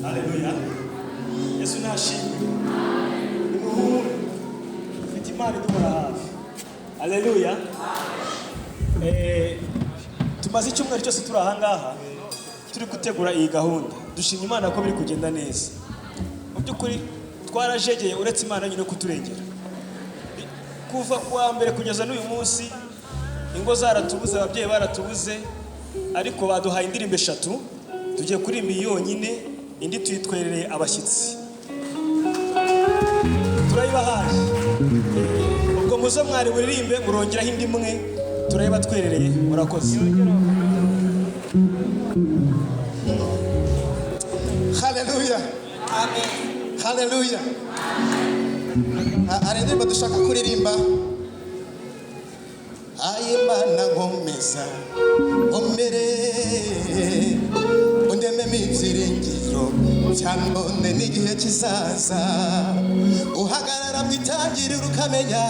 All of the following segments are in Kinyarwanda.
Haleluya. Yesu nashimwe. Ufite Imana idukora hafi. Haleluya. Tumaze icyumweru cyose turi aha ngaha turi gutegura iyi gahunda. Dushimye Imana ko biri kugenda neza. Mu by'ukuri twarajegeye uretse Imana nyine kuturengera. Kuva kuwa mbere kugeza n'uyu munsi ingo zaratubuze, ababyeyi baratubuze, ariko baduhaye indirimbo 3 tugiye kuri miliyoni indi tuyitwerereye abashyitsi. Turayibahaye. Ubwo muzo mwari buririmbe murongeraho indi mwe turayiba twerereye. Murakoze. Haleluya. Amen. Haleluya. Arendeba dushaka kuririmba. Ayimana ngomeza ombere undeme mibyiringiro cyambone n'igihe kizaza uhagarara mwitangirira ukamenya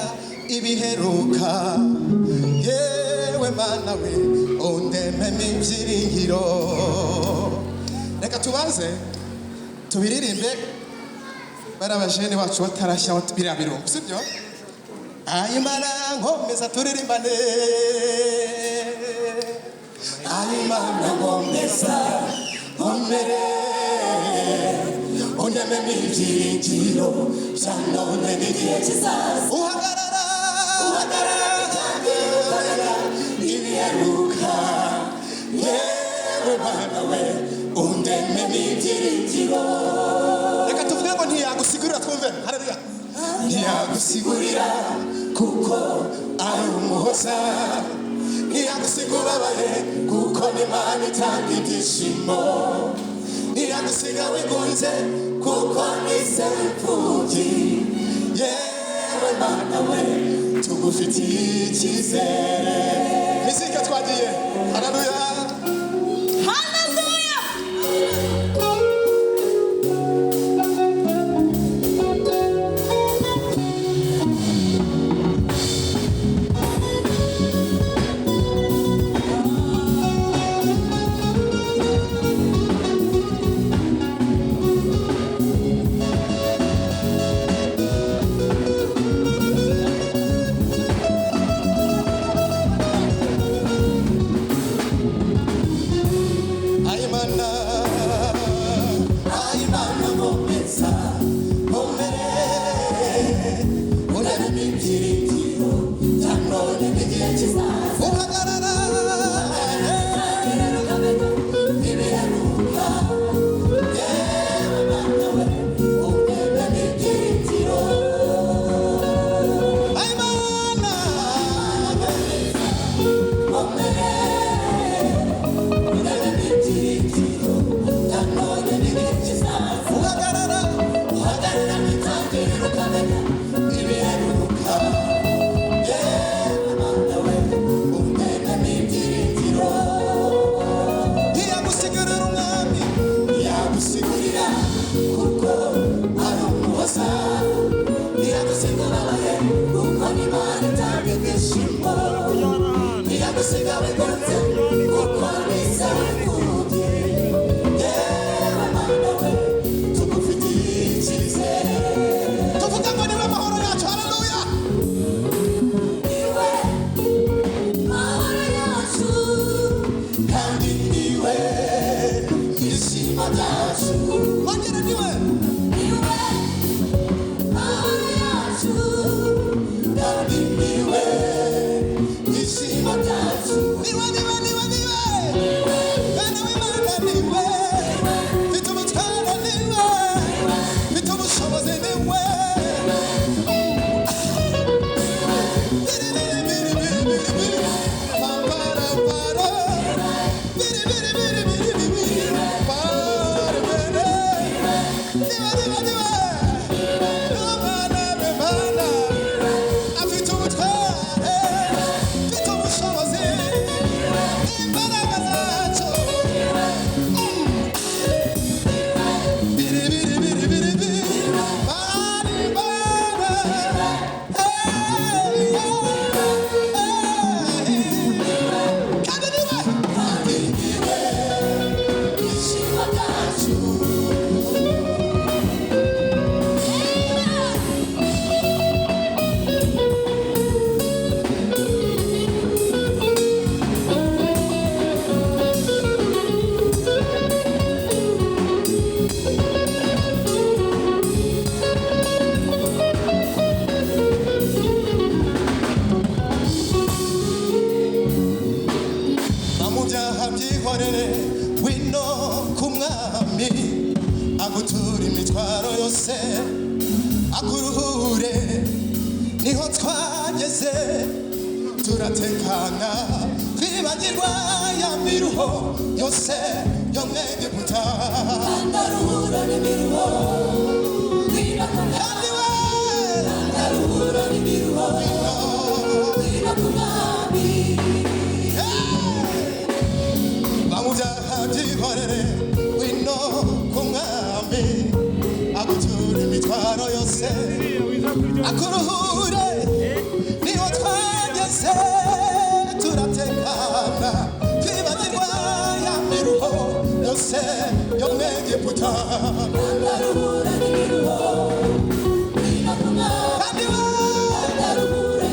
ibiheruka yewe mana we undeme mibyiringiro. Reka tubanze tubiririmbe barabajene bacu batarashya biriya birungu sibyo ayimana nkomeza turirimbane ayimana nkomeza nkomere unyememo ibyiringiro bya none n'igihe kizaza uhagarara ibiheruka yewe Mana we undememo ibyiringiro reka tuvuge ngo ntiyagusigurira twumve haleluya ntiyagusigurira kuko ari umuhoza ntiyagusiga ubabaye kuko n'Imana itanga ibyishimo ntiyagusiga wigunze kuko nise imfubyi yewe Mana we tugufitiye icyizere mizika twagiye haleluya turatekana twibagirwa ya miruho yose yo mw'Egiputa ndaruhura n'imiruho ndaruhura n'imiruho bamubyaha byihorere wino ku mwami agutura imitwaro yose akuruhure niho twageze turatekana twibagirwa ya miruho yose yo mw'Egiputa ndaruhura n'imiruho kandi ndaruhura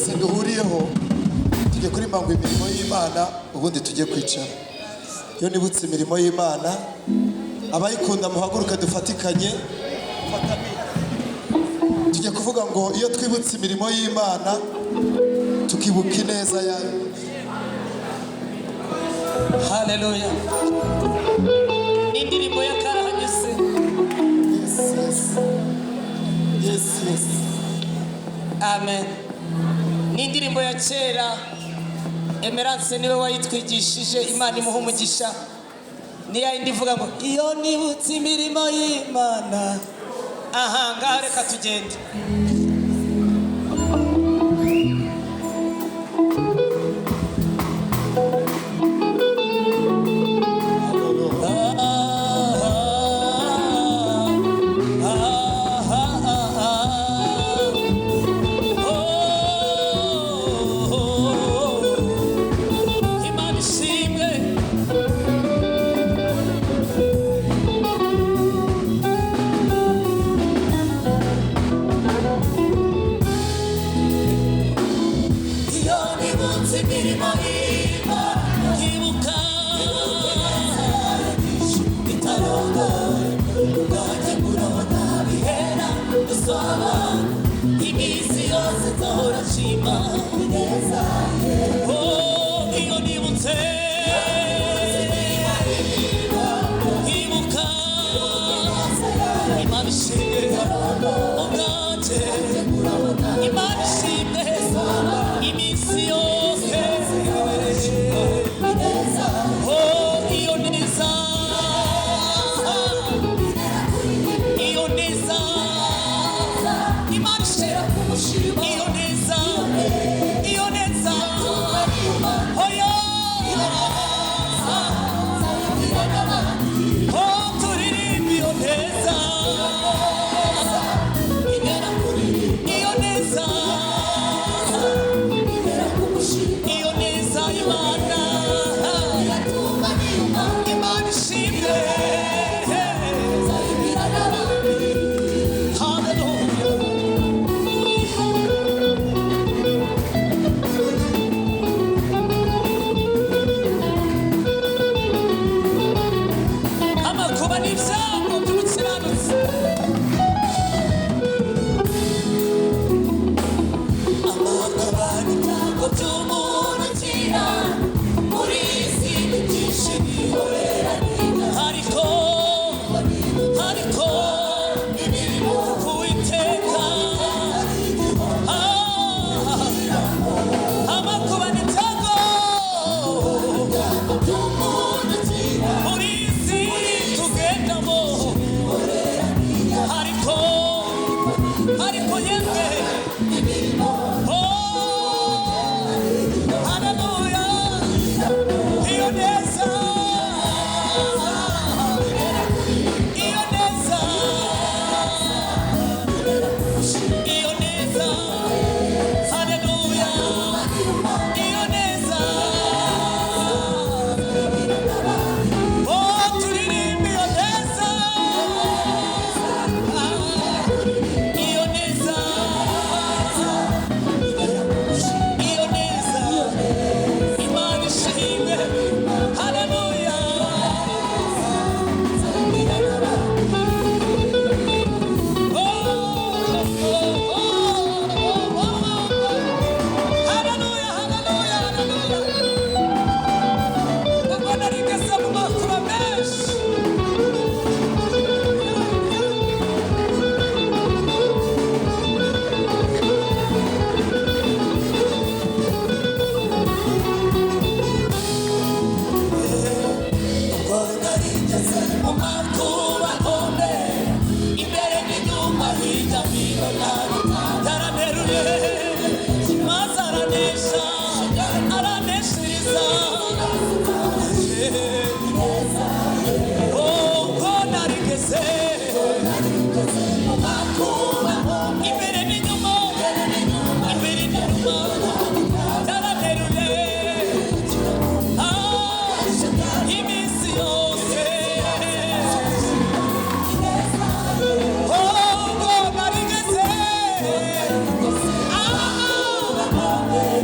twese duhuriyeho tujye kuririmba ngo imirimo y'Imana ubundi tujye kwicara. Iyo nibutse imirimo y'Imana abayikunda muhaguruka dufatikanye tujye kuvuga ngo iyo twibutse imirimo y'Imana tukibuka ineza yayo. Haleluya. Indirimbo ya karahanyuze. Yes. Amen. N'indirimbo ya kera Emerance niwe wayitwigishije, Imana imuha umugisha. Ni ya indi ivuga ngo iyo nibutse imirimo y'Imana. Aha ngaho reka tugende.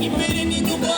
imbere n'inyuma